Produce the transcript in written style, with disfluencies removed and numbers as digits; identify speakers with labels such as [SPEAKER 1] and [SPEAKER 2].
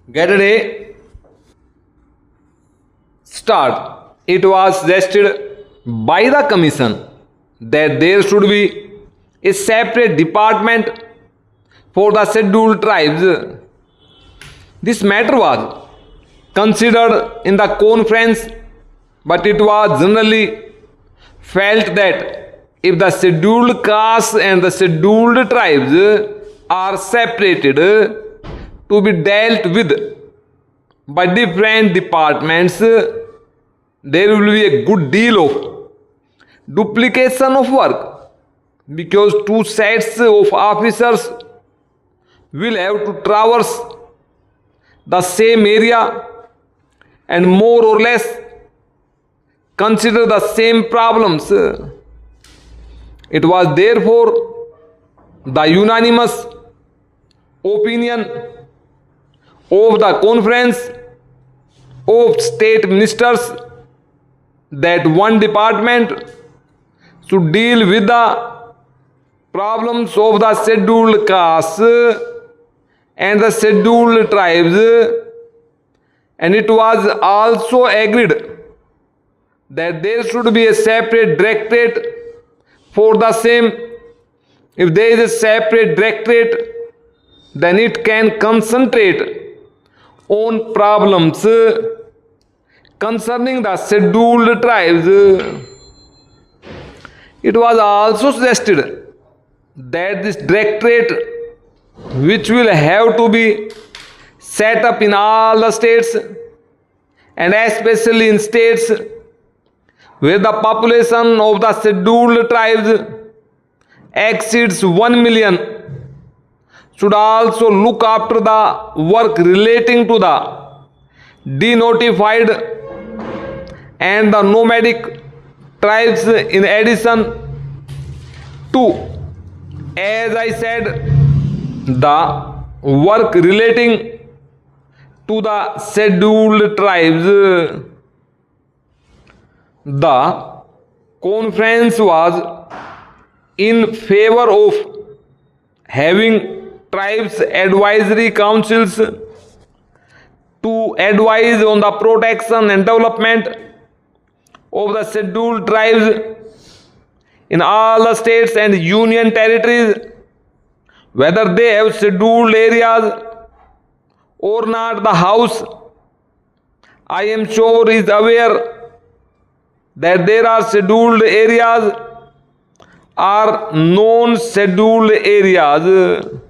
[SPEAKER 1] Get a day. Start. It was suggested by the commission that there should be a separate department for the scheduled tribes. This matter was considered in the conference, but it was generally felt that if the scheduled castes and the scheduled tribes are separated to be dealt with by different departments, there will be a good deal of duplication of work, because two sets of officers will have to traverse the same area and more or less consider the same problems. It was therefore the unanimous opinion of the conference of state ministers that one department should deal with the problems of the scheduled castes and the scheduled tribes, and it was also agreed that there should be a separate directorate for the same. If there is a separate directorate, then it can concentrate on problems concerning the scheduled tribes. It was also suggested that this directorate, which will have to be set up in all the states and especially in states where the population of the scheduled tribes exceeds 1 million, should also look after the work relating to the denotified and the nomadic tribes, in addition to, as I said, the work relating to the scheduled tribes. The conference was in favor of having tribes advisory councils to advise on the protection and development of the scheduled tribes in all the states and union territories, whether they have scheduled areas or not. The House, I am sure, is aware that there are scheduled areas or non-scheduled areas.